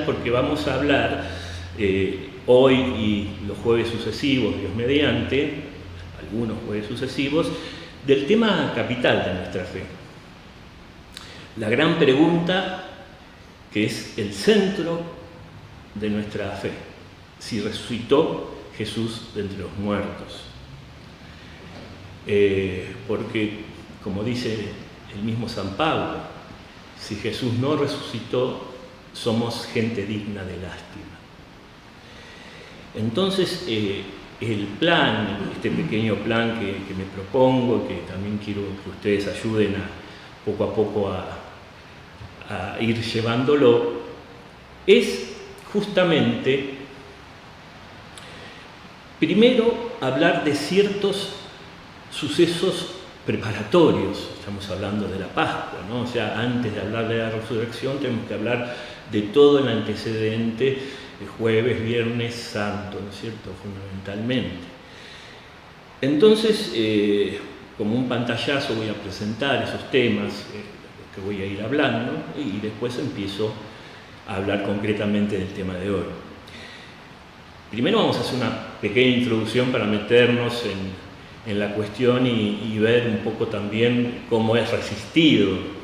porque vamos a hablar hoy y los jueves sucesivos, Dios mediante, algunos jueves sucesivos, del tema capital de nuestra fe. La gran pregunta que es el centro de nuestra fe: si resucitó Jesús de entre los muertos. Porque, como dice el mismo San Pablo, si Jesús no resucitó, somos gente digna de lástima. Entonces, el plan, este pequeño plan que me propongo, que también quiero que ustedes ayuden poco a poco a ir llevándolo, es justamente, primero, hablar de ciertos sucesos preparatorios. Estamos hablando de la Pascua, ¿no? O sea, antes de hablar de la resurrección tenemos que hablar de todo el antecedente, el jueves, viernes santo, ¿no es cierto?, fundamentalmente. Entonces, como un pantallazo voy a presentar esos temas que voy a ir hablando, y después empiezo a hablar concretamente del tema de hoy. Primero vamos a hacer una pequeña introducción para meternos en la cuestión y ver un poco también cómo es resistido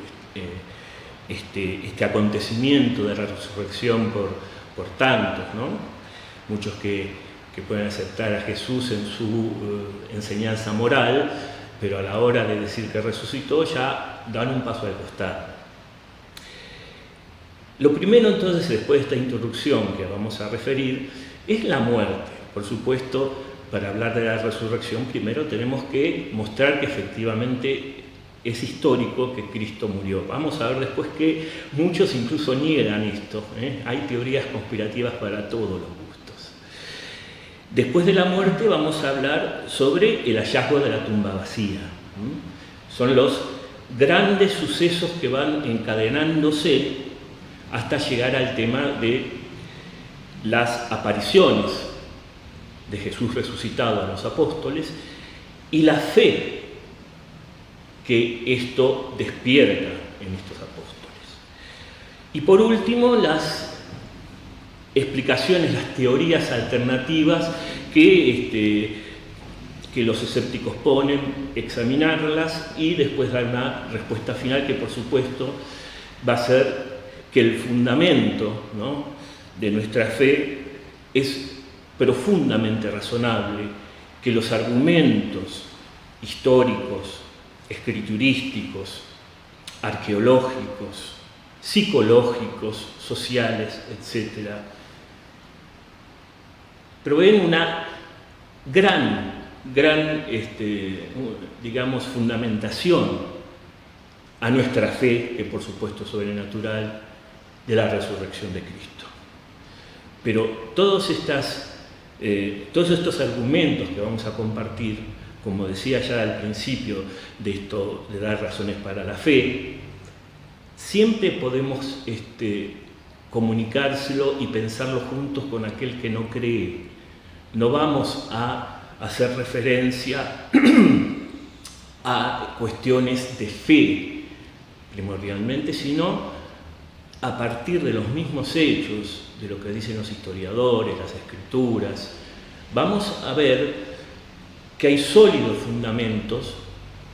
este acontecimiento de la resurrección por tantos, ¿no? Muchos que pueden aceptar a Jesús en su enseñanza moral, pero a la hora de decir que resucitó ya dan un paso al costado. Lo primero entonces, después de esta introducción que vamos a referir, es la muerte. Por supuesto, para hablar de la resurrección, primero tenemos que mostrar que efectivamente es histórico que Cristo murió. Vamos a ver después que muchos incluso niegan esto, ¿eh? Hay teorías conspirativas para todos los gustos. Después de la muerte vamos a hablar sobre el hallazgo de la tumba vacía. Son los grandes sucesos que van encadenándose hasta llegar al tema de las apariciones de Jesús resucitado a los apóstoles y la fe que esto despierta en estos apóstoles. Y por último, las explicaciones, las teorías alternativas que los escépticos ponen, examinarlas y después dar una respuesta final que, por supuesto, va a ser que el fundamento, ¿no?, de nuestra fe es profundamente razonable, que los argumentos históricos, escriturísticos, arqueológicos, psicológicos, sociales, etc., proveen una gran, digamos, fundamentación a nuestra fe, que por supuesto es sobrenatural, de la resurrección de Cristo. Pero todos estos argumentos que vamos a compartir, como decía ya al principio de esto de dar razones para la fe, siempre podemos comunicárselo y pensarlo juntos con aquel que no cree. No vamos a hacer referencia a cuestiones de fe primordialmente, sino a partir de los mismos hechos, de lo que dicen los historiadores, las escrituras, vamos a ver que hay sólidos fundamentos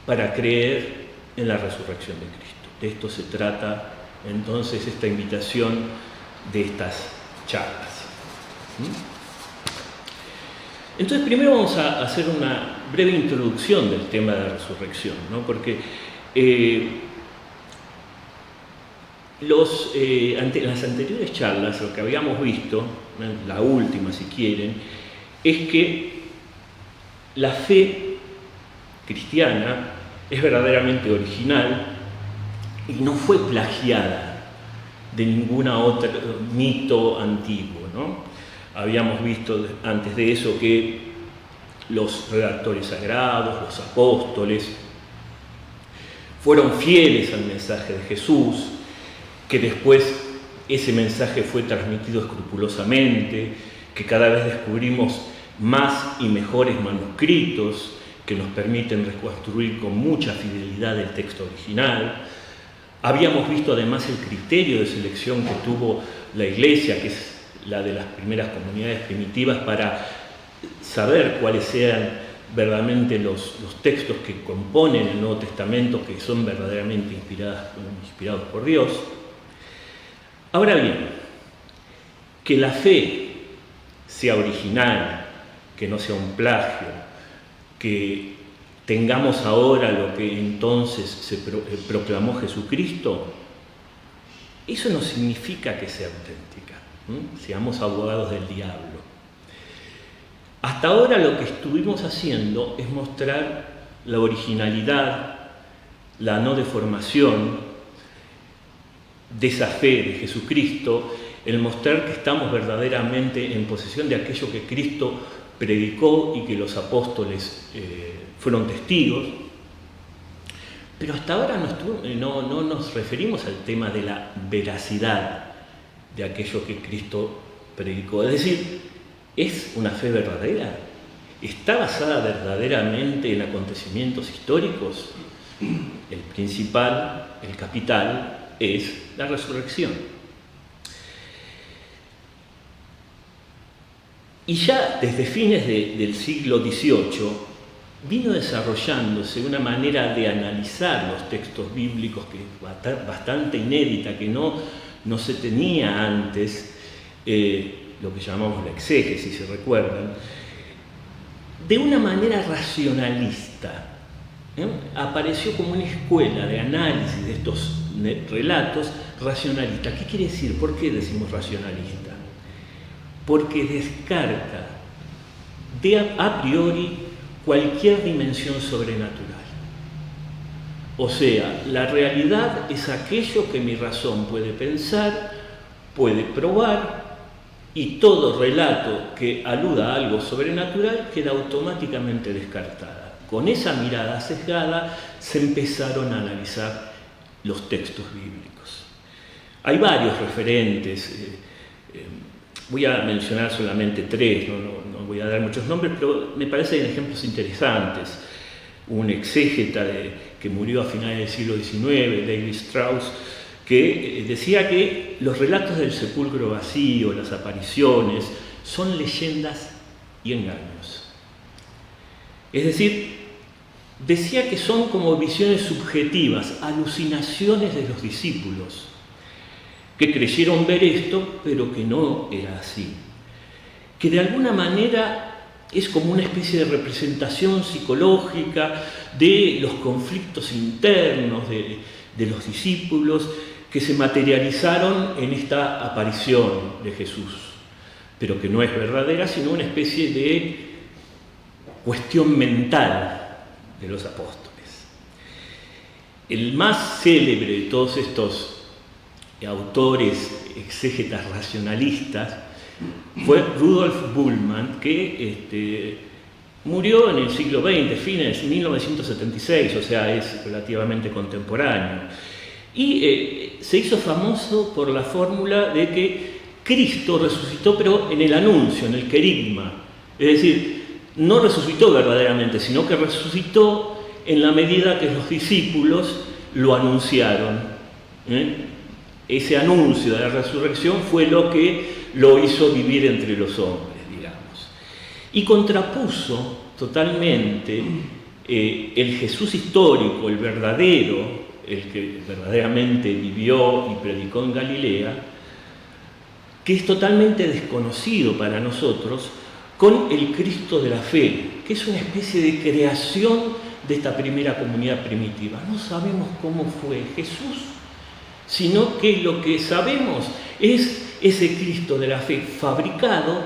para creer en la resurrección de Cristo. De esto se trata entonces esta invitación de estas charlas. Entonces, primero vamos a hacer una breve introducción del tema de la resurrección, ¿no? Porque en las anteriores charlas lo que habíamos visto, la última si quieren, es que la fe cristiana es verdaderamente original y no fue plagiada de ninguna otra mito antiguo, ¿no? Habíamos visto antes de eso que los redactores sagrados, los apóstoles, fueron fieles al mensaje de Jesús, que después ese mensaje fue transmitido escrupulosamente, que cada vez descubrimos más y mejores manuscritos que nos permiten reconstruir con mucha fidelidad el texto original. Habíamos visto además el criterio de selección que tuvo la Iglesia, que es la de las primeras comunidades primitivas, para saber cuáles sean verdaderamente los textos que componen el Nuevo Testamento, que son verdaderamente inspirados por Dios. Ahora bien, que la fe sea original, que no sea un plagio, que tengamos ahora lo que entonces se proclamó Jesucristo, eso no significa que sea auténtica. Seamos abogados del diablo. Hasta ahora lo que estuvimos haciendo es mostrar la originalidad, la no deformación de esa fe de Jesucristo, el mostrar que estamos verdaderamente en posesión de aquello que Cristo predicó y que los apóstoles fueron testigos. Pero hasta ahora no nos referimos al tema de la veracidad de aquello que Cristo predicó. Es decir, ¿es una fe verdadera? ¿Está basada verdaderamente en acontecimientos históricos? El principal, el capital, es la resurrección. Y ya desde fines del siglo XVIII vino desarrollándose una manera de analizar los textos bíblicos que es bastante inédita, que no se tenía antes, lo que llamamos la exégesis, si recuerdan, de una manera racionalista. Apareció como una escuela de análisis de estos relatos racionalista. ¿Qué quiere decir? ¿Por qué decimos racionalista? Porque descarta a priori cualquier dimensión sobrenatural. O sea, la realidad es aquello que mi razón puede pensar, puede probar, y todo relato que aluda a algo sobrenatural queda automáticamente descartada. Con esa mirada sesgada se empezaron a analizar los textos bíblicos. Hay varios referentes, voy a mencionar solamente tres, no voy a dar muchos nombres, pero me parecen ejemplos interesantes. Un exégeta que murió a finales del siglo XIX, David Strauss, que decía que los relatos del sepulcro vacío, las apariciones, son leyendas y engaños. Es decir, decía que son como visiones subjetivas, alucinaciones de los discípulos, que creyeron ver esto, pero que no era así. Que de alguna manera es como una especie de representación psicológica de los conflictos internos de los discípulos que se materializaron en esta aparición de Jesús, pero que no es verdadera, sino una especie de cuestión mental de los apóstoles. El más célebre de todos estos autores exégetas racionalistas fue Rudolf Bultmann, que murió en el siglo XX, fines de 1976, o sea, es relativamente contemporáneo. Y se hizo famoso por la fórmula de que Cristo resucitó, pero en el anuncio, en el querigma. Es decir, no resucitó verdaderamente, sino que resucitó en la medida que los discípulos lo anunciaron. Ese anuncio de la resurrección fue lo que lo hizo vivir entre los hombres, digamos. Y contrapuso totalmente el Jesús histórico, el verdadero, el que verdaderamente vivió y predicó en Galilea, que es totalmente desconocido para nosotros, con el Cristo de la fe, que es una especie de creación de esta primera comunidad primitiva. No sabemos cómo fue Jesús, sino que lo que sabemos es ese Cristo de la fe fabricado,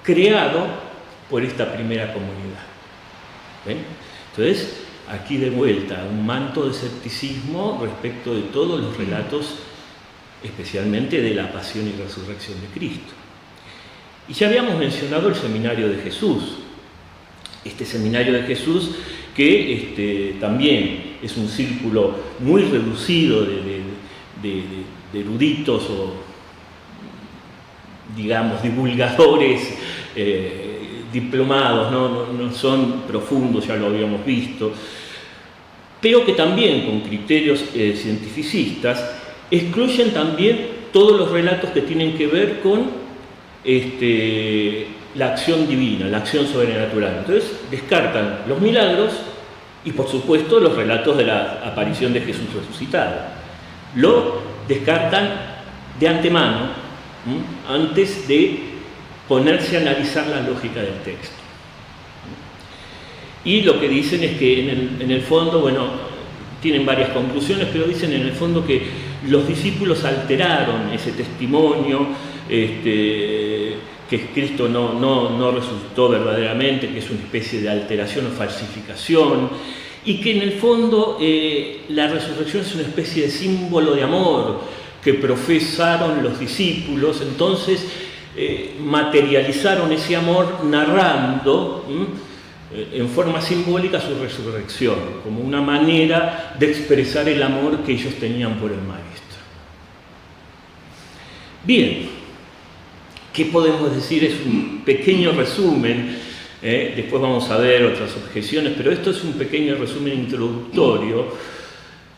creado por esta primera comunidad. ¿Ven? Entonces, aquí de vuelta, un manto de escepticismo respecto de todos los relatos, especialmente de la pasión y resurrección de Cristo. Y ya habíamos mencionado el Seminario de Jesús. Este Seminario de Jesús que también es un círculo muy reducido de eruditos o, digamos, divulgadores diplomados, no son profundos, ya lo habíamos visto, pero que también con criterios cientificistas excluyen también todos los relatos que tienen que ver con la acción divina, la acción sobrenatural. Entonces descartan los milagros y por supuesto los relatos de la aparición de Jesús resucitado. Lo descartan de antemano, antes de ponerse a analizar la lógica del texto. Y lo que dicen es que en el fondo, bueno, tienen varias conclusiones, pero dicen en el fondo que los discípulos alteraron ese testimonio, que Cristo no resucitó verdaderamente, que es una especie de alteración o falsificación, y que en el fondo la resurrección es una especie de símbolo de amor que profesaron los discípulos. Entonces materializaron ese amor narrando en forma simbólica su resurrección, como una manera de expresar el amor que ellos tenían por el Maestro. Bien, ¿qué podemos decir? Es un pequeño resumen, después vamos a ver otras objeciones, pero esto es un pequeño resumen introductorio,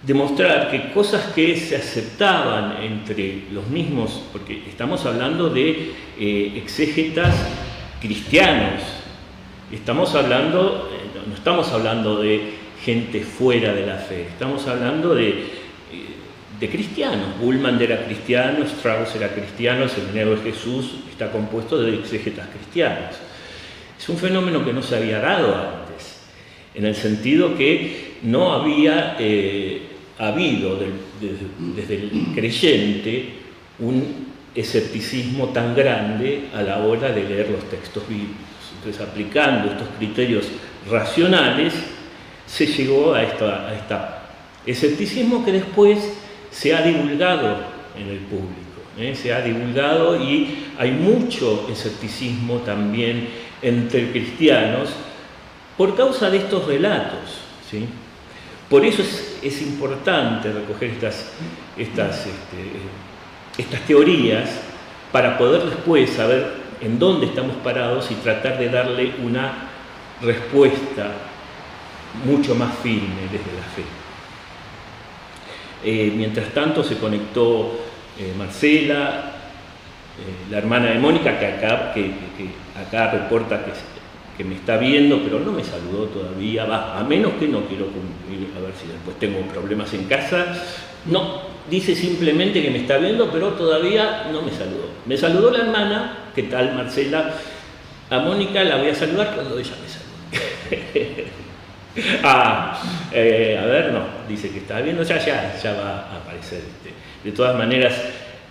de mostrar que cosas que se aceptaban entre los mismos, porque estamos hablando de exégetas cristianos, no estamos hablando de gente fuera de la fe, estamos hablando de cristianos. Bullman era cristiano, Strauss era cristiano, el Seminario de Jesús está compuesto de exégetas cristianos. Es un fenómeno que no se había dado antes, en el sentido que no había habido desde el creyente un escepticismo tan grande a la hora de leer los textos bíblicos. Entonces, aplicando estos criterios racionales, se llegó a este escepticismo que después se ha divulgado en el público. Se ha divulgado y hay mucho escepticismo también entre cristianos por causa de estos relatos, ¿sí? Por eso es importante recoger estas teorías para poder después saber en dónde estamos parados y tratar de darle una respuesta mucho más firme desde la fe. Mientras tanto se conectó Marcela, la hermana de Mónica, que acá reporta que me está viendo, pero no me saludó todavía, a menos que no quiero cumplir, a ver si después tengo problemas en casa. No, dice simplemente que me está viendo, pero todavía no me saludó. Me saludó la hermana. ¿Qué tal, Marcela? A Mónica la voy a saludar cuando ella me salude. A ver, no, dice que está viendo, ya va a aparecer. De todas maneras,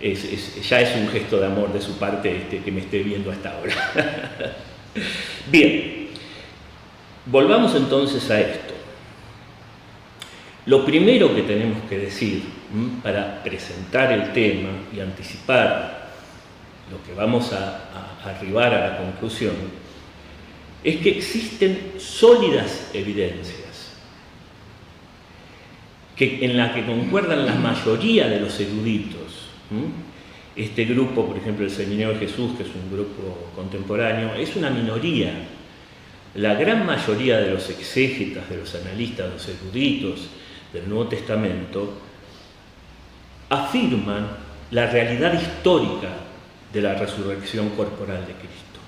ya es un gesto de amor de su parte que me esté viendo hasta ahora. Bien, volvamos entonces a esto. Lo primero que tenemos que decir para presentar el tema y anticipar lo que vamos a arribar a la conclusión es que existen sólidas evidencias en las que concuerdan la mayoría de los eruditos. Este grupo, por ejemplo, el Seminario de Jesús, que es un grupo contemporáneo, es una minoría. La gran mayoría de los exégetas, de los analistas, de los eruditos del Nuevo Testamento afirman la realidad histórica de la resurrección corporal de Cristo.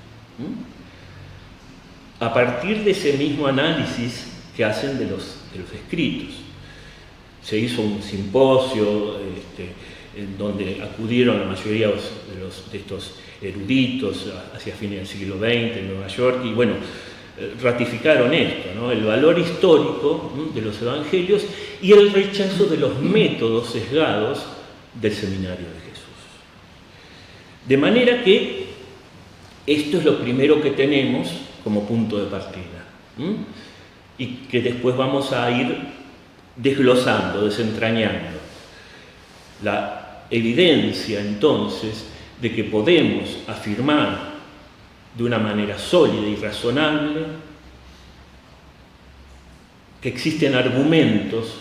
A partir de ese mismo análisis que hacen de los escritos. Se hizo un simposio en donde acudieron la mayoría de estos eruditos hacia fines del siglo XX en Nueva York y bueno, ratificaron esto, ¿no? El valor histórico de los evangelios y el rechazo de los métodos sesgados del Seminario de Jesús. De manera que esto es lo primero que tenemos como punto de partida, y que después vamos a ir desglosando, desentrañando. La evidencia entonces de que podemos afirmar de una manera sólida y razonable que existen argumentos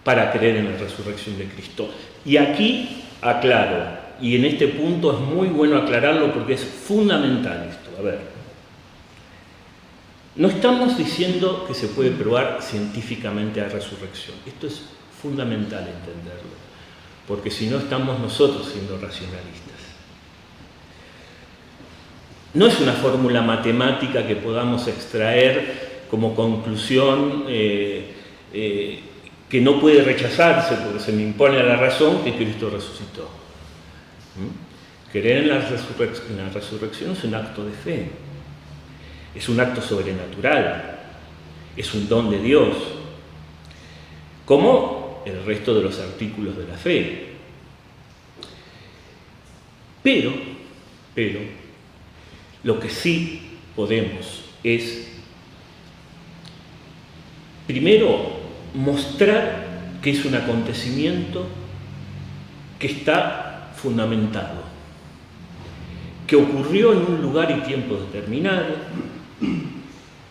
para creer en la resurrección de Cristo. Y aquí aclaro, y en este punto es muy bueno aclararlo porque es fundamental esto. A ver, no estamos diciendo que se puede probar científicamente la resurrección. Esto es fundamental entenderlo. porque si no estamos nosotros siendo racionalistas. No es una fórmula matemática que podamos extraer como conclusión que no puede rechazarse porque se me impone a la razón que Cristo resucitó. Creer en la resurrección es un acto de fe, es un acto sobrenatural, es un don de Dios, como el resto de los artículos de la fe. Pero, lo que sí podemos es, primero, mostrar que es un acontecimiento que está fundamentado, que ocurrió en un lugar y tiempo determinado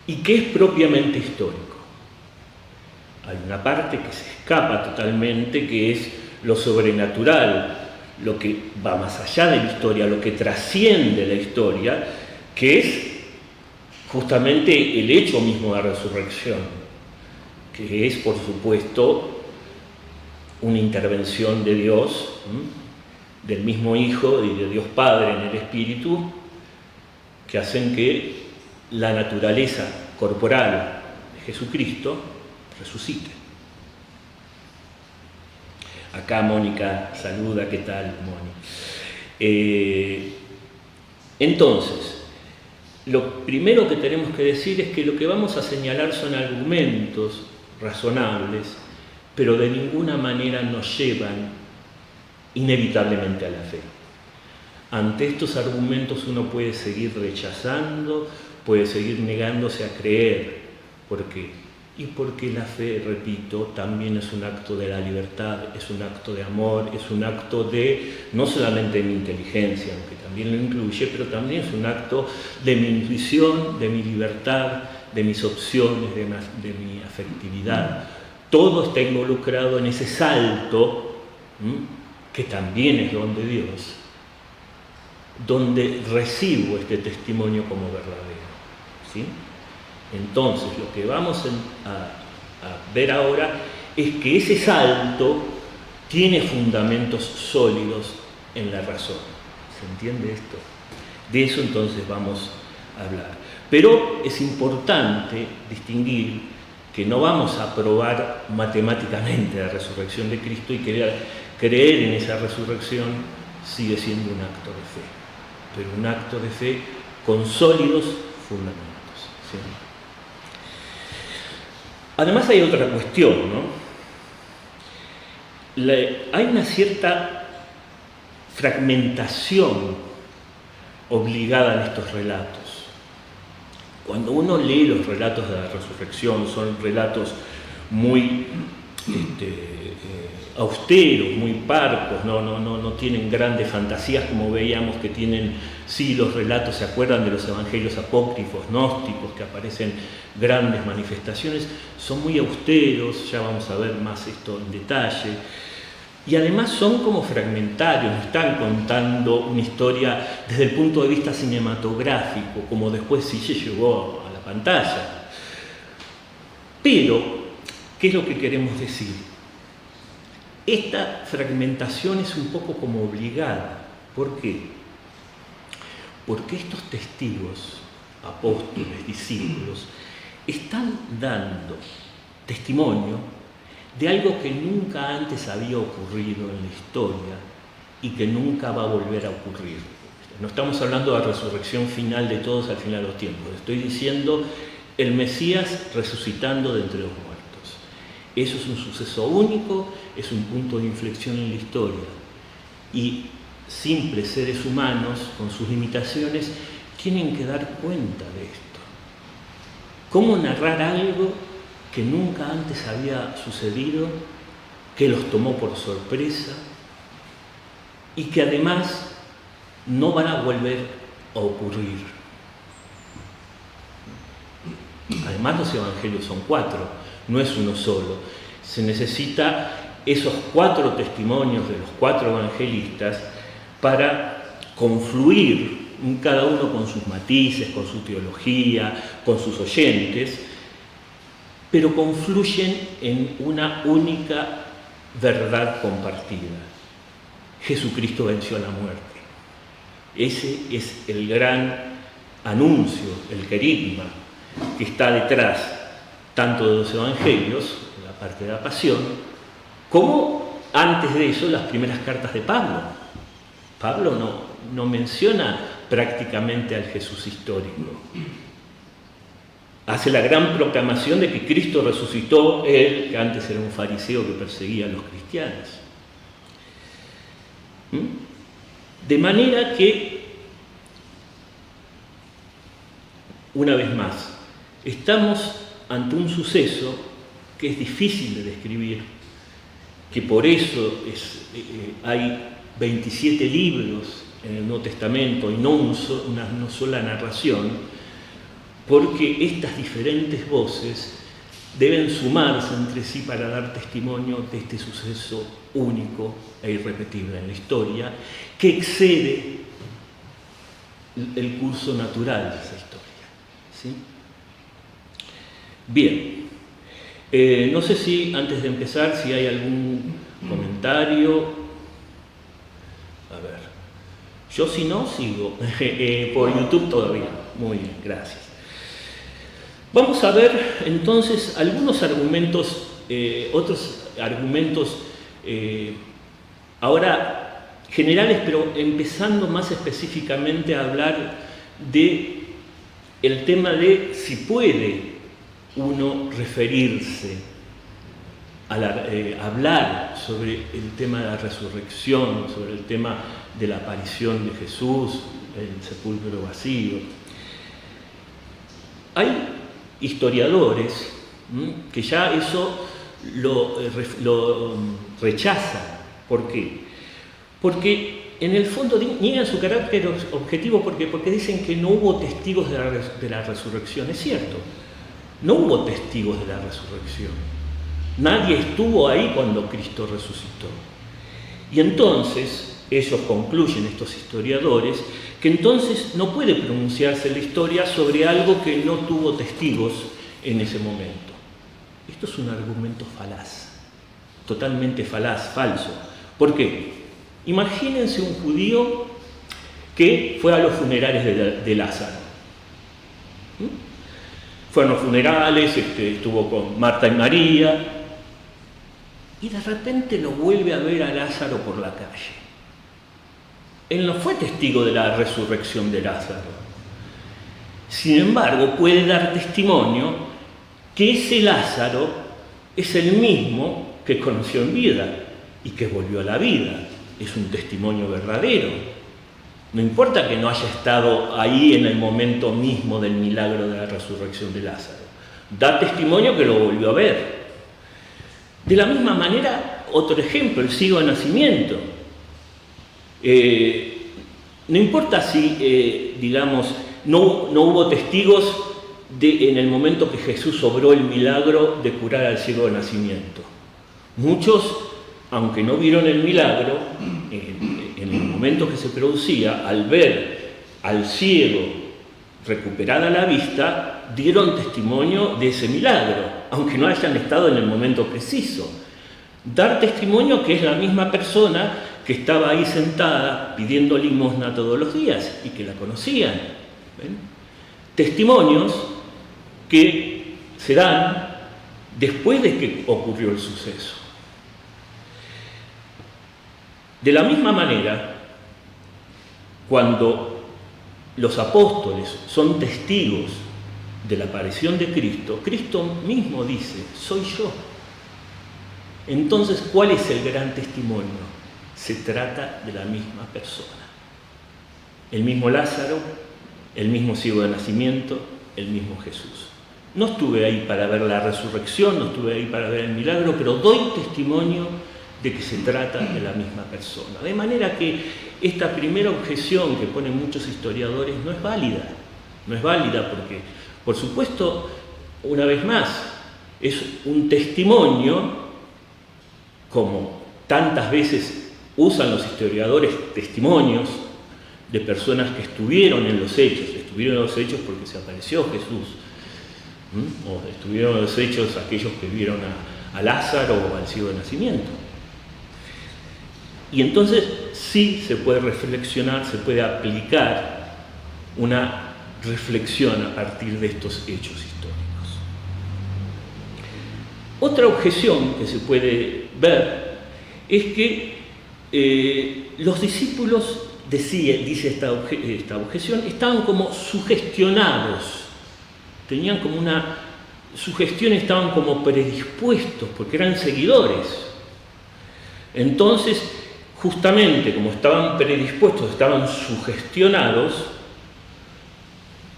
y que es propiamente histórico. Hay una parte que se escapa totalmente, que es lo sobrenatural, lo que va más allá de la historia, lo que trasciende la historia, que es justamente el hecho mismo de la resurrección, que es, por supuesto, una intervención de Dios, del mismo Hijo y de Dios Padre en el Espíritu, que hacen que la naturaleza corporal de Jesucristo resucite. Acá Mónica saluda, ¿qué tal, Mónica? Entonces, lo primero que tenemos que decir es que lo que vamos a señalar son argumentos razonables, pero de ninguna manera nos llevan inevitablemente a la fe. Ante estos argumentos uno puede seguir rechazando, puede seguir negándose a creer. ¿Por qué? Y porque la fe, repito, también es un acto de la libertad, es un acto de amor, es un acto de, no solamente de mi inteligencia, aunque también lo incluye, pero también es un acto de mi intuición, de mi libertad, de mis opciones, de mi afectividad. Todo está involucrado en ese salto, que también es don de Dios, donde recibo este testimonio como verdadero, ¿sí? Entonces, lo que vamos a ver ahora es que ese salto tiene fundamentos sólidos en la razón. ¿Se entiende esto? De eso entonces vamos a hablar. Pero es importante distinguir que no vamos a probar matemáticamente la resurrección de Cristo, y creer en esa resurrección sigue siendo un acto de fe, pero un acto de fe con sólidos fundamentos, ¿sí? Además hay otra cuestión, ¿no? Hay una cierta fragmentación obligada en estos relatos. Cuando uno lee los relatos de la resurrección, son relatos muy austeros, muy parcos, no tienen grandes fantasías como veíamos que tienen, sí, los relatos, ¿se acuerdan de los evangelios apócrifos, gnósticos, que aparecen grandes manifestaciones? Son muy austeros, ya vamos a ver más esto en detalle, y además son como fragmentarios, no están contando una historia desde el punto de vista cinematográfico, como después sí se llegó a la pantalla. Pero, ¿qué es lo que queremos decir? Esta fragmentación es un poco como obligada. ¿Por qué? Porque estos testigos, apóstoles, discípulos, están dando testimonio de algo que nunca antes había ocurrido en la historia y que nunca va a volver a ocurrir. No estamos hablando de la resurrección final de todos al final de los tiempos. Estoy diciendo el Mesías resucitando de entre los muertos. Eso es un suceso único, es un punto de inflexión en la historia. Y simples seres humanos, con sus limitaciones, tienen que dar cuenta de esto. ¿Cómo narrar algo que nunca antes había sucedido, que los tomó por sorpresa y que además no van a volver a ocurrir? Además, los evangelios son 4, no es uno solo. Se necesita esos 4 testimonios de los 4 evangelistas para confluir, cada uno con sus matices, con su teología, con sus oyentes, pero confluyen en una única verdad compartida. Jesucristo venció a la muerte. Ese es el gran anuncio, el querigma, que está detrás tanto de los evangelios, la parte de la pasión, como antes de eso las primeras cartas de Pablo. Pablo no menciona prácticamente al Jesús histórico. Hace la gran proclamación de que Cristo resucitó, él, que antes era un fariseo que perseguía a los cristianos. De manera que, una vez más, estamos ante un suceso que es difícil de describir, que por eso hay 27 libros en el Nuevo Testamento y no una sola narración, porque estas diferentes voces deben sumarse entre sí para dar testimonio de este suceso único e irrepetible en la historia, que excede el curso natural de esa historia. ¿Sí? Bien, no sé si antes de empezar, si hay algún comentario. A ver, yo si no, sigo. Por YouTube todavía. Muy bien, gracias. Vamos a ver entonces algunos argumentos, otros argumentos ahora generales, pero empezando más específicamente a hablar de el tema de si puede uno referirse, hablar sobre el tema de la resurrección, sobre el tema de la aparición de Jesús, el sepulcro vacío. Hay historiadores que ya eso lo rechazan. ¿Por qué? Porque en el fondo niegan su carácter objetivo porque dicen que no hubo testigos de la resurrección. Es cierto, no hubo testigos de la resurrección. Nadie estuvo ahí cuando Cristo resucitó. Y entonces, ellos concluyen, estos historiadores, que entonces no puede pronunciarse la historia sobre algo que no tuvo testigos en ese momento. Esto es un argumento falaz, totalmente falaz, falso. ¿Por qué? Imagínense un judío que fue a los funerales de Lázaro. Fueron a los funerales, estuvo con Marta y María, y de repente lo vuelve a ver a Lázaro por la calle. Él no fue testigo de la resurrección de Lázaro. Sin embargo, puede dar testimonio que ese Lázaro es el mismo que conoció en vida y que volvió a la vida. Es un testimonio verdadero. No importa que no haya estado ahí en el momento mismo del milagro de la resurrección de Lázaro. Da testimonio que lo volvió a ver. De la misma manera, otro ejemplo, el ciego de nacimiento. No importa si, no hubo testigos en el momento que Jesús obró el milagro de curar al ciego de nacimiento. Muchos, aunque no vieron el milagro, en el momento que se producía, al ver al ciego recuperada la vista, dieron testimonio de ese milagro, aunque no hayan estado en el momento preciso. Dar testimonio que es la misma persona que estaba ahí sentada pidiendo limosna todos los días y que la conocían. ¿Ven? Testimonios que se dan después de que ocurrió el suceso. De la misma manera, cuando los apóstoles son testigos de la aparición de Cristo, Cristo mismo dice, soy yo. Entonces, ¿cuál es el gran testimonio? Se trata de la misma persona. El mismo Lázaro, el mismo ciego de nacimiento, el mismo Jesús. No estuve ahí para ver la resurrección, no estuve ahí para ver el milagro, pero doy testimonio de que se trata de la misma persona. De manera que esta primera objeción que ponen muchos historiadores no es válida. No es válida porque, por supuesto, una vez más, es un testimonio, como tantas veces usan los historiadores testimonios de personas que estuvieron en los hechos porque se apareció Jesús, o estuvieron en los hechos aquellos que vieron a Lázaro o al ciego de nacimiento. Y entonces sí se puede reflexionar, se puede aplicar una reflexión a partir de estos hechos históricos. Otra objeción que se puede ver es que los discípulos, dice esta objeción, estaban como sugestionados, tenían como una sugestión, estaban como predispuestos, porque eran seguidores. Entonces, justamente como estaban predispuestos, estaban sugestionados,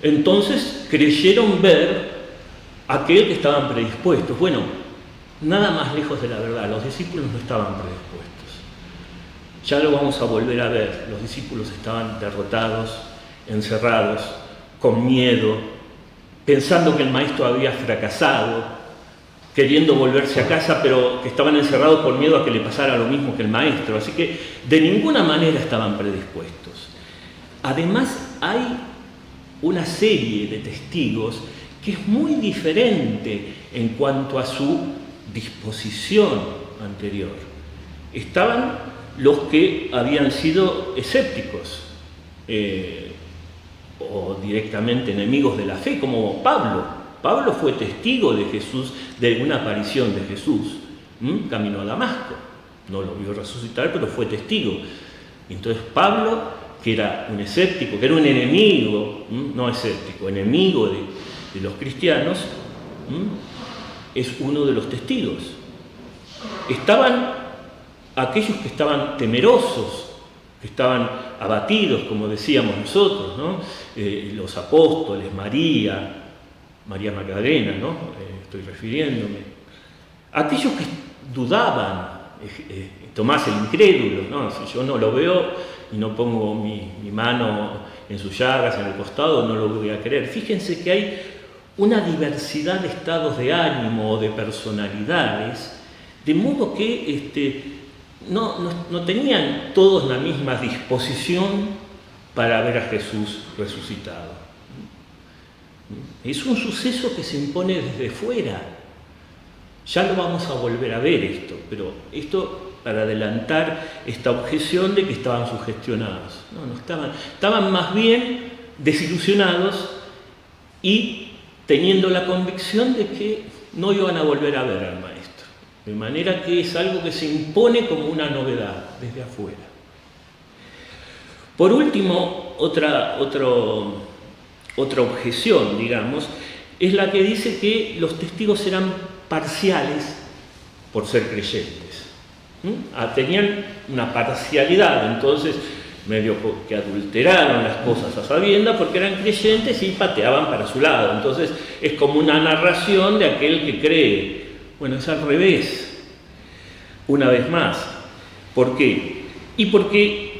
entonces creyeron ver aquel que estaban predispuestos. Bueno, nada más lejos de la verdad, los discípulos no estaban predispuestos. Ya lo vamos a volver a ver, los discípulos estaban derrotados, encerrados, con miedo, pensando que el maestro había fracasado, queriendo volverse a casa, pero que estaban encerrados por miedo a que le pasara lo mismo que el maestro. Así que de ninguna manera estaban predispuestos. Además, hay una serie de testigos que es muy diferente en cuanto a su disposición anterior. Estaban los que habían sido escépticos o directamente enemigos de la fe, como Pablo. Pablo fue testigo de Jesús, de una aparición de Jesús, camino a Damasco. No lo vio resucitar, pero fue testigo. Entonces Pablo, que era un escéptico, que era un enemigo, no escéptico, enemigo de los cristianos, es uno de los testigos. Estaban aquellos que estaban temerosos, que estaban abatidos, como decíamos nosotros, ¿no? Los apóstoles, María Magdalena, ¿no? Estoy refiriéndome. Aquellos que dudaban, Tomás el incrédulo, ¿no? Si yo no lo veo y no pongo mi mano en sus llagas, en el costado, no lo voy a creer. Fíjense que hay una diversidad de estados de ánimo o de personalidades, de modo que no tenían todos la misma disposición para ver a Jesús resucitado. Es un suceso que se impone desde fuera. Ya lo vamos a volver a ver esto, pero esto para adelantar esta objeción de que estaban sugestionados. No estaban más bien desilusionados y teniendo la convicción de que no iban a volver a ver al maestro. De manera que es algo que se impone como una novedad desde afuera. Por último, otra objeción, digamos, es la que dice que los testigos eran parciales por ser creyentes. Tenían una parcialidad, entonces medio que adulteraron las cosas a sabiendas porque eran creyentes y pateaban para su lado. Entonces es como una narración de aquel que cree. Bueno, es al revés, una vez más. ¿Por qué? Y porque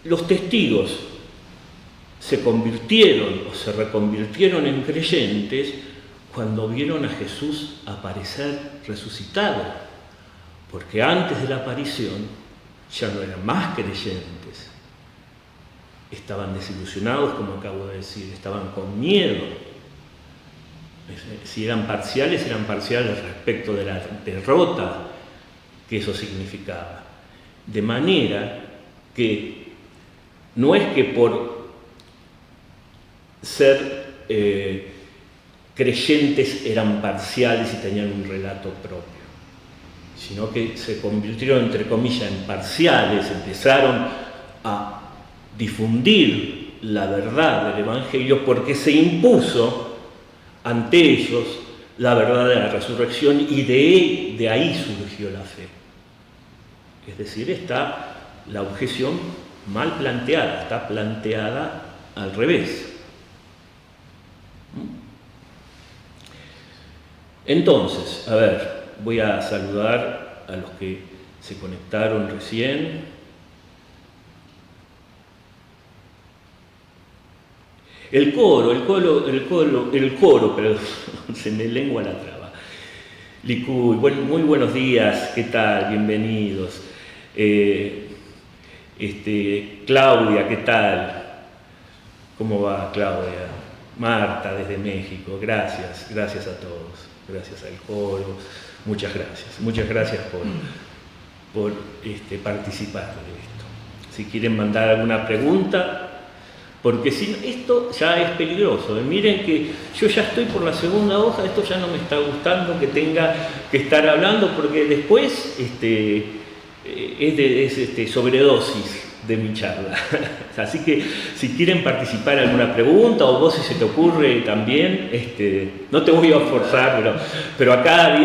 los testigos se convirtieron o se reconvirtieron en creyentes cuando vieron a Jesús aparecer resucitado, porque antes de la aparición ya no eran más creyentes, estaban desilusionados, como acabo de decir, estaban con miedo. Si eran parciales respecto de la derrota que eso significaba. De manera que no es que por ser creyentes eran parciales y tenían un relato propio, sino que se convirtieron, entre comillas, en parciales, empezaron a difundir la verdad del Evangelio porque se impuso ante ellos la verdad de la resurrección y de ahí surgió la fe. Es decir, está la objeción mal planteada, está planteada al revés. Entonces, a ver, voy a saludar a los que se conectaron recién. El coro, perdón, se me lengua la traba. Licuy, muy buenos días, ¿qué tal? Bienvenidos. Claudia, ¿qué tal? ¿Cómo va, Claudia? Marta, desde México, gracias a todos, gracias al coro. Muchas gracias por participar de esto. Si quieren mandar alguna pregunta, porque si no, esto ya es peligroso. Miren que yo ya estoy por la segunda hoja, esto ya no me está gustando que tenga que estar hablando, porque después es sobredosis de mi charla. Así que si quieren participar en alguna pregunta, o vos si se te ocurre también, no te voy a forzar, pero acá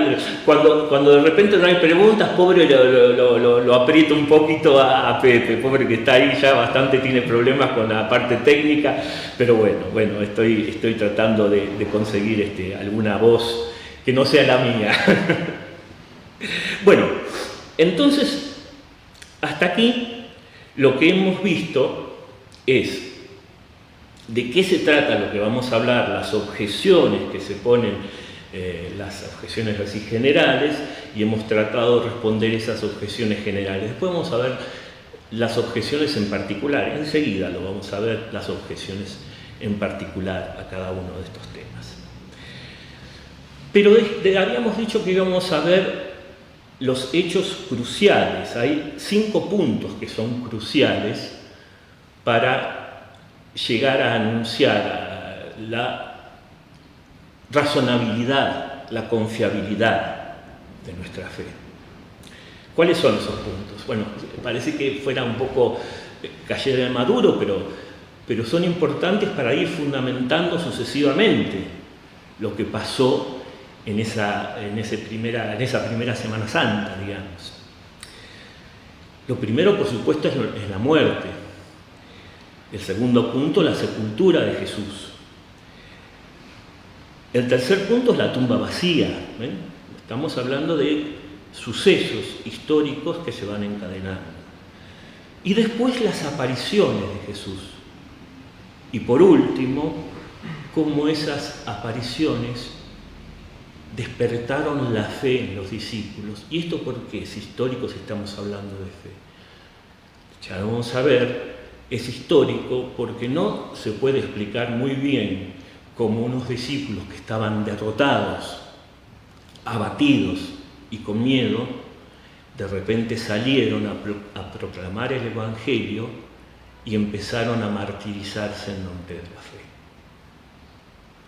cuando de repente no hay preguntas, pobre lo aprieto un poquito a Pepe, pobre que está ahí ya bastante, tiene problemas con la parte técnica, pero bueno, estoy tratando de conseguir alguna voz que no sea la mía. Bueno, entonces hasta aquí lo que hemos visto es de qué se trata lo que vamos a hablar, las objeciones que se ponen, las objeciones así generales, y hemos tratado de responder esas objeciones generales. Después vamos a ver las objeciones en particular, enseguida lo vamos a ver, las objeciones en particular a cada uno de estos temas. Pero habíamos dicho que íbamos a ver los hechos cruciales. Hay 5 puntos que son cruciales para llegar a anunciar la razonabilidad, la confiabilidad de nuestra fe. ¿Cuáles son esos puntos? Bueno, parece que fuera un poco cayera de maduro, pero son importantes para ir fundamentando sucesivamente lo que pasó en esa primera Semana Santa, digamos. Lo primero, por supuesto, es la muerte. El segundo punto, la sepultura de Jesús. El tercer punto es la tumba vacía. ¿Ven? Estamos hablando de sucesos históricos que se van encadenando. Y después las apariciones de Jesús. Y por último, cómo esas apariciones despertaron la fe en los discípulos. ¿Y esto por qué es histórico si estamos hablando de fe? Ya lo vamos a ver, es histórico porque no se puede explicar muy bien cómo unos discípulos que estaban derrotados, abatidos y con miedo, de repente salieron a proclamar el Evangelio y empezaron a martirizarse en nombre de la fe.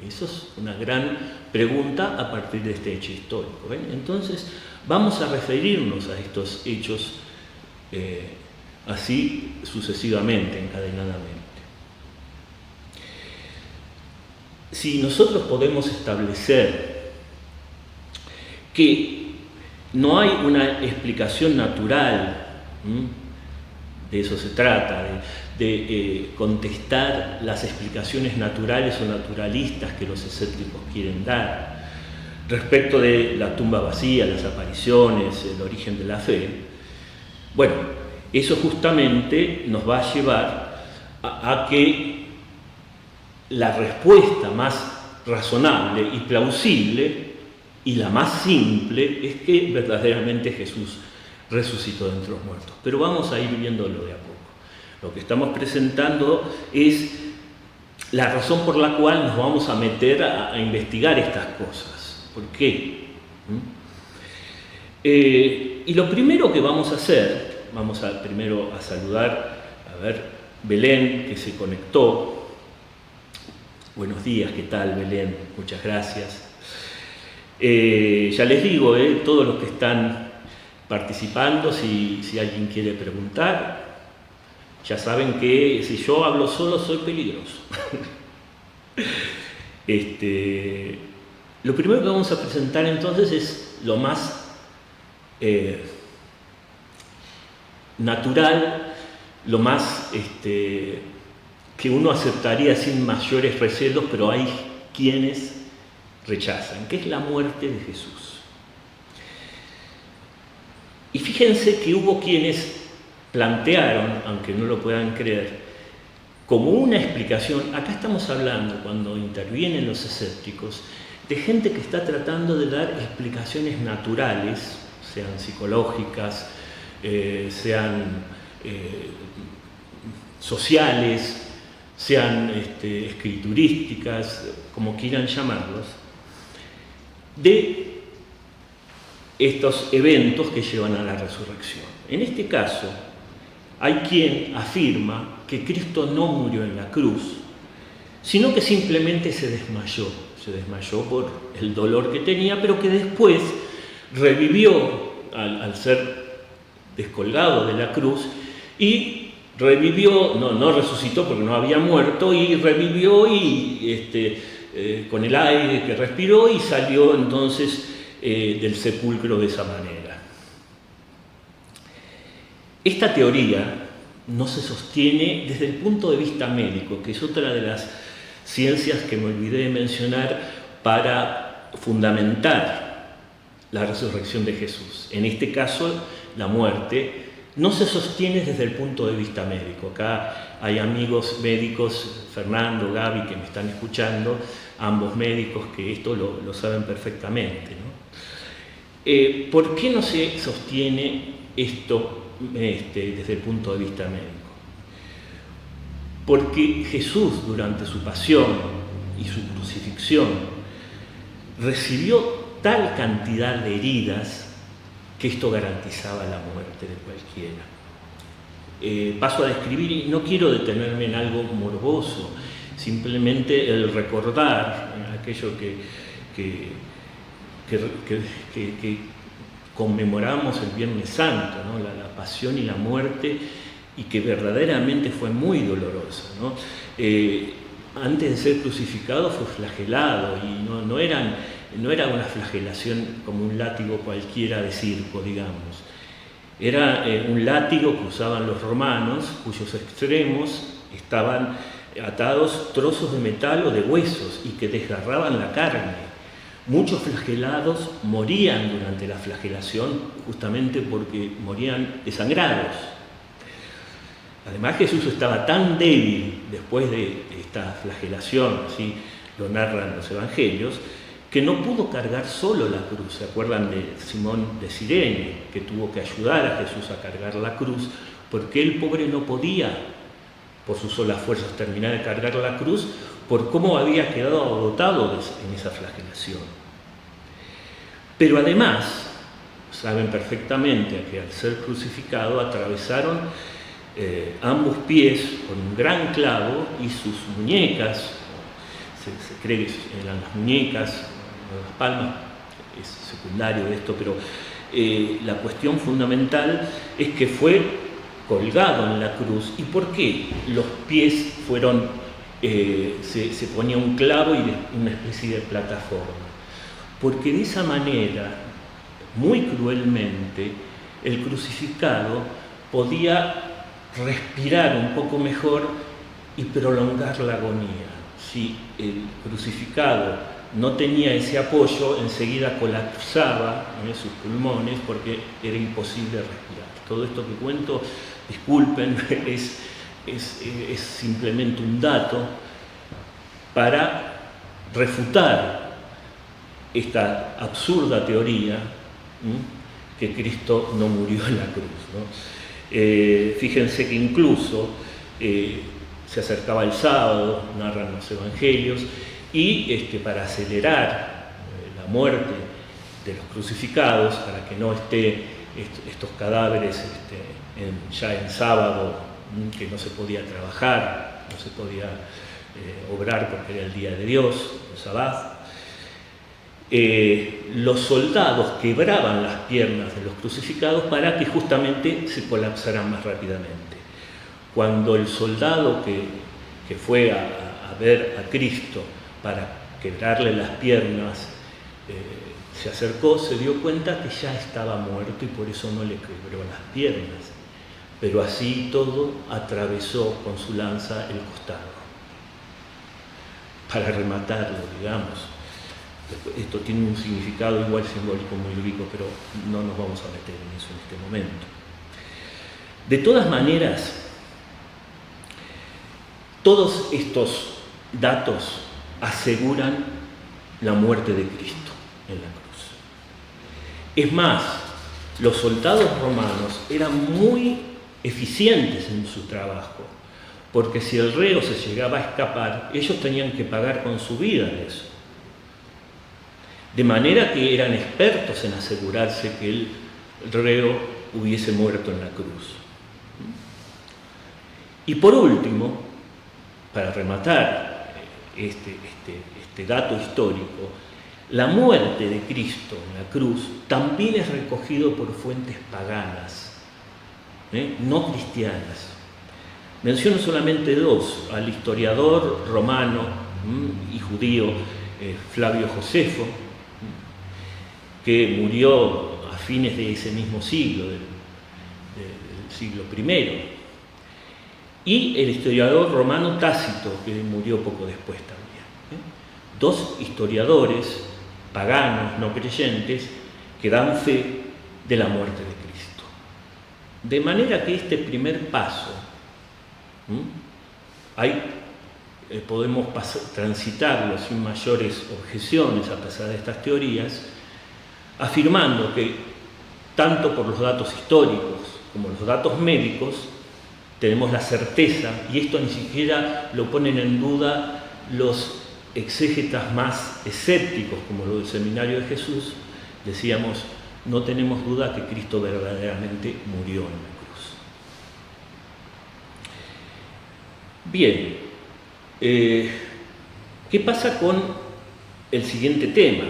Eso es una gran pregunta a partir de este hecho histórico. ¿Ven? Entonces, vamos a referirnos a estos hechos así sucesivamente, encadenadamente. Si nosotros podemos establecer que no hay una explicación natural, de eso se trata, de contestar las explicaciones naturales o naturalistas que los escépticos quieren dar respecto de la tumba vacía, las apariciones, el origen de la fe. Bueno, eso justamente nos va a llevar a que la respuesta más razonable y plausible y la más simple es que verdaderamente Jesús resucitó de entre los muertos. Pero vamos a ir viéndolo de a poco. Lo que estamos presentando es la razón por la cual nos vamos a meter a investigar estas cosas. ¿Por qué? Y lo primero que vamos a hacer, primero a saludar, a ver, Belén, que se conectó. Buenos días, ¿qué tal, Belén? Muchas gracias. Ya les digo, todos los que están participando, si alguien quiere preguntar, ya saben que si yo hablo solo soy peligroso. Lo primero que vamos a presentar entonces es lo más natural, lo más que uno aceptaría sin mayores recelos, pero hay quienes rechazan, que es la muerte de Jesús. Y fíjense que hubo quienes plantearon, aunque no lo puedan creer, como una explicación, acá estamos hablando, cuando intervienen los escépticos, de gente que está tratando de dar explicaciones naturales, sean psicológicas, sean sociales, sean escriturísticas, como quieran llamarlos, de estos eventos que llevan a la resurrección. En este caso, hay quien afirma que Cristo no murió en la cruz, sino que simplemente se desmayó por el dolor que tenía, pero que después revivió al ser descolgado de la cruz y revivió, no resucitó porque no había muerto, y revivió y con el aire que respiró y salió entonces del sepulcro de esa manera. Esta teoría no se sostiene desde el punto de vista médico, que es otra de las ciencias que me olvidé de mencionar para fundamentar la resurrección de Jesús. En este caso, la muerte no se sostiene desde el punto de vista médico. Acá hay amigos médicos, Fernando, Gaby, que me están escuchando, ambos médicos que esto lo saben perfectamente, ¿no? ¿Por qué no se sostiene esto desde el punto de vista médico? Porque Jesús, durante su pasión y su crucifixión, recibió tal cantidad de heridas que esto garantizaba la muerte de cualquiera. Paso a describir, y no quiero detenerme en algo morboso, simplemente el recordar aquello que conmemoramos el Viernes Santo, ¿no? La pasión y la muerte, y que verdaderamente fue muy dolorosa, ¿no? Antes de ser crucificado fue flagelado, y no era una flagelación como un látigo cualquiera de circo, digamos. Era un látigo que usaban los romanos, cuyos extremos estaban atados trozos de metal o de huesos y que desgarraban la carne. Muchos flagelados morían durante la flagelación justamente porque morían desangrados. Además, Jesús estaba tan débil después de esta flagelación, así lo narran los evangelios, que no pudo cargar solo la cruz. ¿Se acuerdan de Simón de Cirene, que tuvo que ayudar a Jesús a cargar la cruz? Porque el pobre no podía, por sus solas fuerzas, terminar de cargar la cruz, por cómo había quedado agotado en esa flagelación. Pero además, saben perfectamente que al ser crucificado atravesaron ambos pies con un gran clavo, y sus muñecas, se cree que eran las muñecas, las palmas, es secundario de esto, pero la cuestión fundamental es que fue colgado en la cruz. ¿Y por qué los pies fueron, se ponía un clavo y una especie de plataforma? Porque de esa manera, muy cruelmente, el crucificado podía respirar un poco mejor y prolongar la agonía. Si el crucificado no tenía ese apoyo, enseguida colapsaba en sus pulmones porque era imposible respirar. Todo esto que cuento, disculpen, es simplemente un dato para refutar esta absurda teoría que Cristo no murió en la cruz, ¿no? Fíjense que incluso se acercaba el sábado, narran los evangelios, y para acelerar la muerte de los crucificados, para que no esté estos cadáveres ya en sábado, que no se podía trabajar, no se podía obrar porque era el día de Dios, el sabbat, los soldados quebraban las piernas de los crucificados para que justamente se colapsaran más rápidamente. Cuando el soldado que fue a ver a Cristo para quebrarle las piernas se acercó, se dio cuenta que ya estaba muerto y por eso no le quebró las piernas. Pero así todo atravesó con su lanza el costado, para rematarlo, digamos. Esto tiene un significado igual simbólico muy rico, pero no nos vamos a meter en eso en este momento. De todas maneras, todos estos datos aseguran la muerte de Cristo en la cruz. Es más, los soldados romanos eran muy eficientes en su trabajo, porque si el reo se llegaba a escapar, ellos tenían que pagar con su vida eso. de manera que eran expertos en asegurarse que el reo hubiese muerto en la cruz. Y por último, para rematar este dato histórico, la muerte de Cristo en la cruz también es recogido por fuentes paganas, no cristianas. Menciono solamente dos: al historiador romano y judío Flavio Josefo, que murió a fines de ese mismo siglo, del siglo I, y el historiador romano Tácito, que murió poco después también. Dos historiadores paganos, no creyentes, que dan fe de la muerte de Cristo. De manera que este primer paso, podemos transitarlo sin mayores objeciones a pesar de estas teorías, afirmando que tanto por los datos históricos como los datos médicos tenemos la certeza, y esto ni siquiera lo ponen en duda los exégetas más escépticos, como los del Seminario de Jesús, decíamos, no tenemos duda que Cristo verdaderamente murió en la cruz. Bien, ¿qué pasa con el siguiente tema?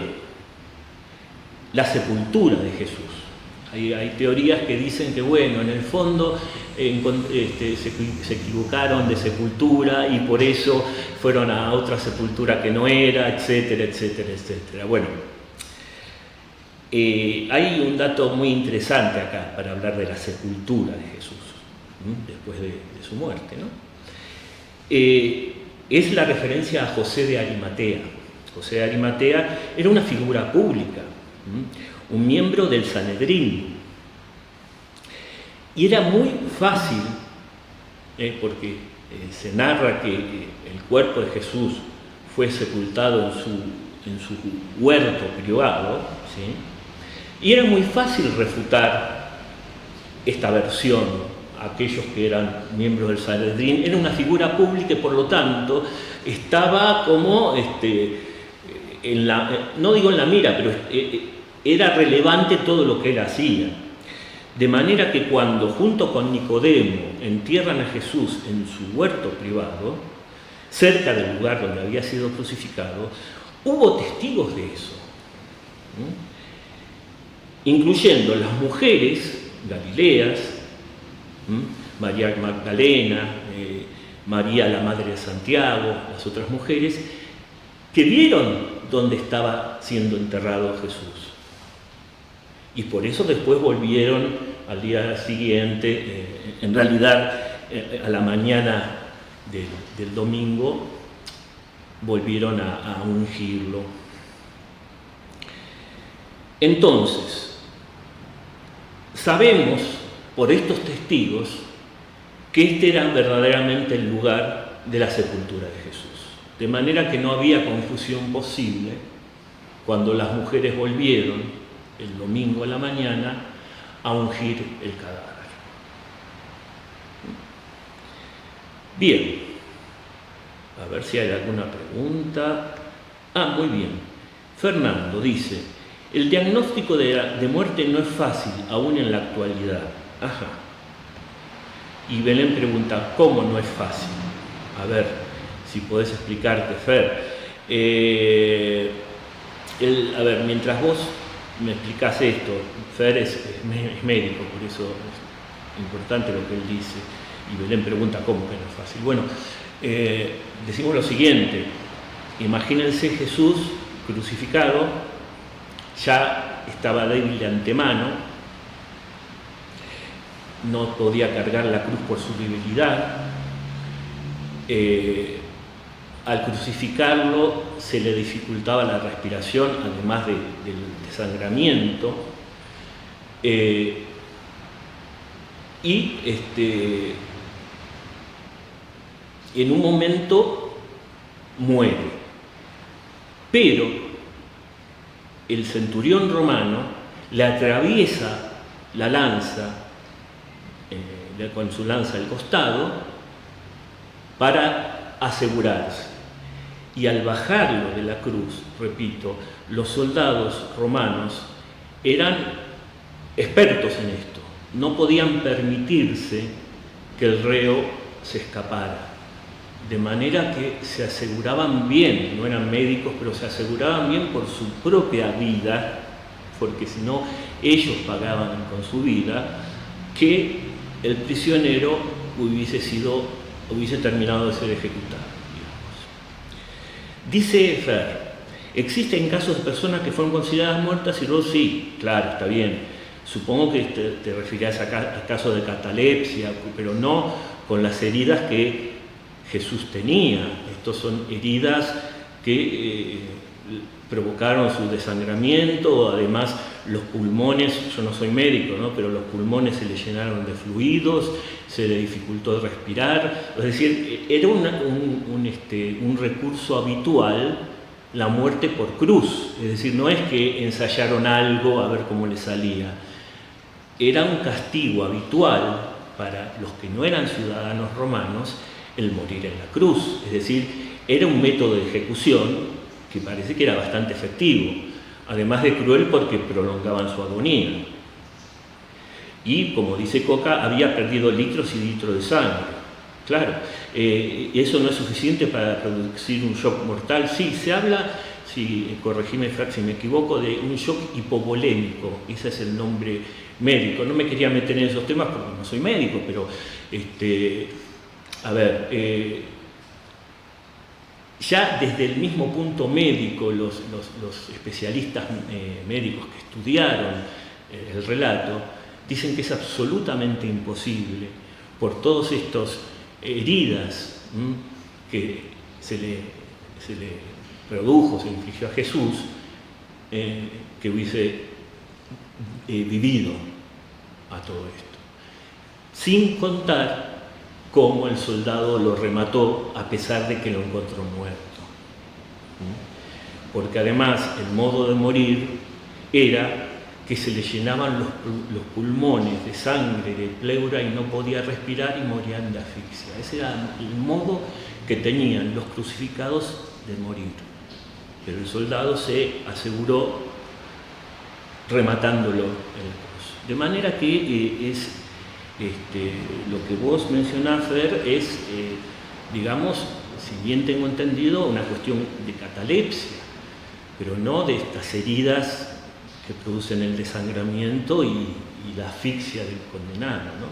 La sepultura de Jesús. Hay teorías que dicen que, bueno, en el fondo se equivocaron de sepultura y por eso fueron a otra sepultura que no era, etcétera, etcétera, etcétera. Bueno, hay un dato muy interesante acá para hablar de la sepultura de Jesús, después de su muerte, ¿no? Es la referencia a José de Arimatea. José de Arimatea era una figura pública, un miembro del Sanedrín. Y era muy fácil, porque se narra que el cuerpo de Jesús fue sepultado en su huerto privado, ¿sí? Y era muy fácil refutar esta versión a aquellos que eran miembros del Sanedrín. Era una figura pública y por lo tanto estaba como, no digo en la mira, pero era relevante todo lo que él hacía. De manera que cuando junto con Nicodemo entierran a Jesús en su huerto privado, cerca del lugar donde había sido crucificado, hubo testigos de eso, incluyendo las mujeres galileas, María Magdalena, María la madre de Santiago, las otras mujeres, que vieron dónde estaba siendo enterrado Jesús. Y por eso después volvieron al día siguiente, en realidad a la mañana del domingo, volvieron a ungirlo. Entonces, sabemos por estos testigos que este era verdaderamente el lugar de la sepultura de Jesús. De manera que no había confusión posible cuando las mujeres volvieron el domingo a la mañana a ungir el cadáver. Bien, a ver si hay alguna pregunta. Muy bien. Fernando dice, el diagnóstico de muerte no es fácil aún en la actualidad. Ajá. Y Belén pregunta, ¿cómo no es fácil? A ver, si podés explicarte, Fer. A ver, mientras vos me explicás esto, Fer es médico, por eso es importante lo que él dice, y Belén pregunta cómo que no es fácil. Bueno, decimos lo siguiente: imagínense Jesús crucificado, ya estaba débil de antemano, no podía cargar la cruz por su debilidad. Al crucificarlo se le dificultaba la respiración, además del desangramiento, y en un momento muere. Pero el centurión romano le atraviesa la lanza, con su lanza al costado, para asegurarse. y al bajarlo de la cruz, repito, los soldados romanos eran expertos en esto, no podían permitirse que el reo se escapara, de manera que se aseguraban bien, no eran médicos, pero se aseguraban bien por su propia vida, porque si no ellos pagaban con su vida, que el prisionero hubiese terminado de ser ejecutado, digamos. Dice Fer, ¿existen casos de personas que fueron consideradas muertas? Y luego sí, claro, está bien. Supongo que te referías a casos de catalepsia, pero no con las heridas que Jesús tenía. Estos son heridas que provocaron su desangramiento, además los pulmones, yo no soy médico, ¿no? Pero los pulmones se le llenaron de fluidos, se le dificultó respirar, es decir, era un recurso habitual la muerte por cruz, es decir, no es que ensayaron algo a ver cómo le salía, era un castigo habitual para los que no eran ciudadanos romanos el morir en la cruz, es decir, era un método de ejecución que parece que era bastante efectivo, además de cruel porque prolongaban su agonía. Y, como dice Coca, había perdido litros y litros de sangre. Claro, eso no es suficiente para producir un shock mortal. Sí, se habla, corregime Frank si me equivoco, de un shock hipovolémico, ese es el nombre médico. No me quería meter en esos temas porque no soy médico, pero, ya desde el mismo punto médico, los especialistas médicos que estudiaron el relato dicen que es absolutamente imposible, por todas estas heridas que se le produjo, se infligió a Jesús, que hubiese vivido a todo esto. Sin contar cómo el soldado lo remató a pesar de que lo encontró muerto. Porque además el modo de morir era que se le llenaban los pulmones de sangre, de pleura, y no podía respirar y morían de asfixia. Ese era el modo que tenían los crucificados de morir. Pero el soldado se aseguró rematándolo en el cruz. De manera que lo que vos mencionás, Fer, es, digamos, si bien tengo entendido, una cuestión de catalepsia, pero no de estas heridas que producen el desangramiento y la asfixia del condenado, ¿no?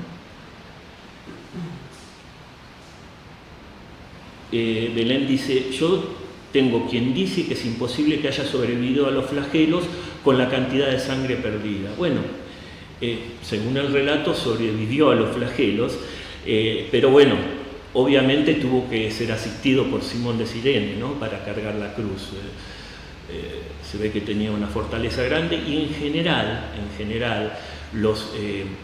Belén dice, yo tengo quien dice que es imposible que haya sobrevivido a los flagelos con la cantidad de sangre perdida. Bueno, según el relato, sobrevivió a los flagelos, pero bueno, obviamente tuvo que ser asistido por Simón de Cirene, ¿no?, para cargar la cruz. Se ve que tenía una fortaleza grande y en general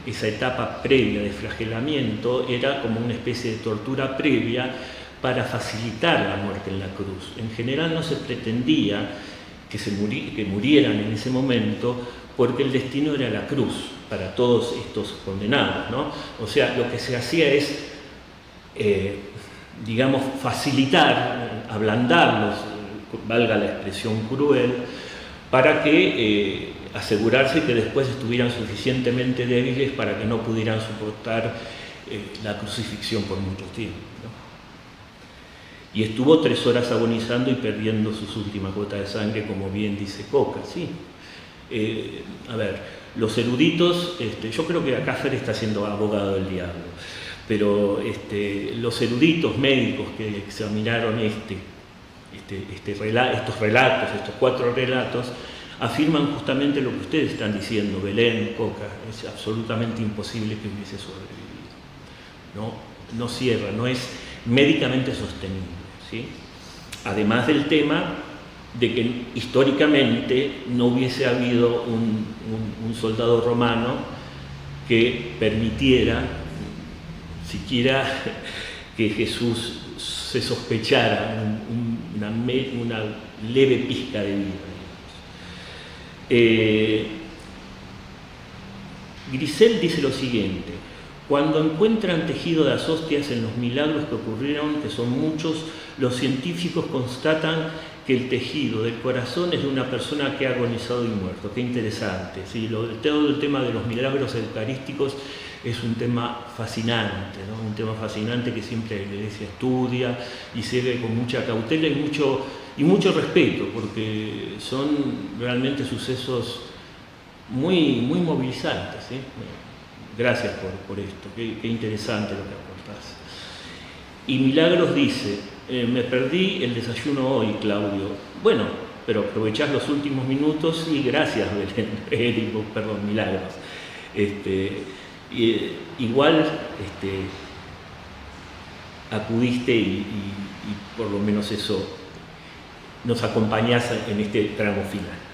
esa etapa previa de flagelamiento era como una especie de tortura previa para facilitar la muerte en la cruz. En general no se pretendía que murieran en ese momento porque el destino era la cruz para todos estos condenados, ¿no? O sea, lo que se hacía es, digamos, facilitar, ablandarlos, valga la expresión cruel, para que asegurarse que después estuvieran suficientemente débiles para que no pudieran soportar la crucifixión por mucho tiempo, ¿no? Y estuvo 3 horas agonizando y perdiendo sus últimas gotas de sangre, como bien dice Coca, sí. Los eruditos, yo creo que acá Fer está siendo abogado del diablo, pero los eruditos médicos que examinaron estos relatos, estos 4 relatos, afirman justamente lo que ustedes están diciendo, Belén, Coca, es absolutamente imposible que hubiese sobrevivido. No cierra, no es médicamente sostenible, ¿sí? Además del tema de que históricamente no hubiese habido un soldado romano que permitiera siquiera que Jesús se sospechara una leve pizca de vida. Grisel dice lo siguiente: Cuando encuentran tejido de las hostias en los milagros que ocurrieron, que son muchos, los científicos constatan que el tejido del corazón es de una persona que ha agonizado y muerto. Qué interesante, ¿sí? Todo el tema de los milagros eucarísticos es un tema fascinante, ¿no? Un tema fascinante que siempre la Iglesia estudia y sigue con mucha cautela y mucho respeto, porque son realmente sucesos muy movilizantes, ¿sí? Gracias por esto, qué interesante lo que aportás. Y Milagros dice, me perdí el desayuno hoy, Claudio. Bueno, pero aprovechás los últimos minutos y gracias, perdón, Milagros. Igual acudiste y por lo menos eso nos acompañás en este tramo final.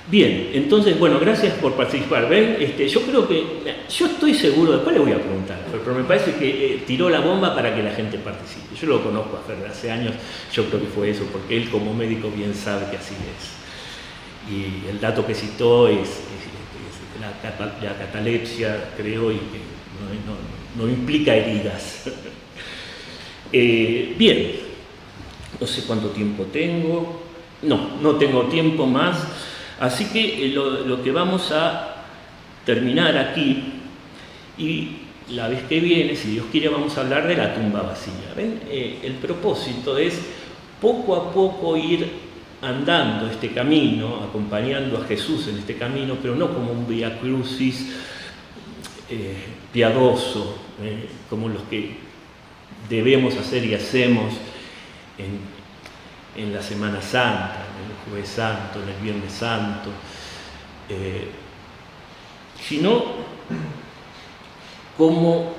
Bien, entonces, bueno, gracias por participar. ¿Ven? Yo creo que, yo estoy seguro, después le voy a preguntar, pero me parece que tiró la bomba para que la gente participe. Yo lo conozco a Fer de hace años, yo creo que fue eso, porque él como médico bien sabe que así es. Y el dato que citó es la catalepsia, creo, y que no implica heridas. Bien, no sé cuánto tiempo tengo. No tengo tiempo más. Así que lo que vamos a terminar aquí, y la vez que viene, si Dios quiere, vamos a hablar de la tumba vacía. ¿Ven? El propósito es poco a poco ir andando este camino, acompañando a Jesús en este camino, pero no como un vía crucis piadoso, como los que debemos hacer y hacemos en la Semana Santa, en el Jueves Santo, en el Viernes Santo, sino como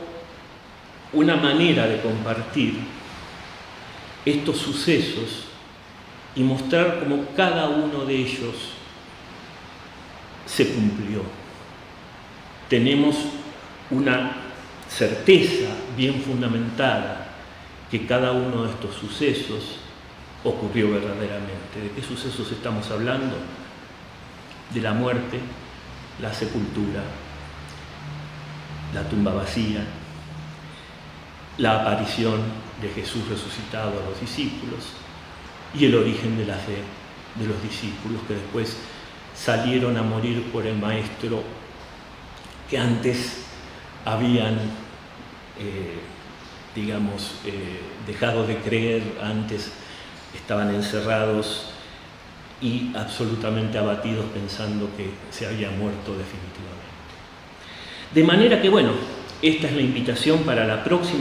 una manera de compartir estos sucesos y mostrar cómo cada uno de ellos se cumplió. Tenemos una certeza bien fundamentada que cada uno de estos sucesos ocurrió verdaderamente. ¿De qué sucesos estamos hablando? De la muerte, la sepultura, la tumba vacía, la aparición de Jesús resucitado a los discípulos y el origen de la fe de los discípulos que después salieron a morir por el Maestro que antes habían dejado de creer, antes estaban encerrados y absolutamente abatidos pensando que se había muerto definitivamente. De manera que, bueno, esta es la invitación para la próxima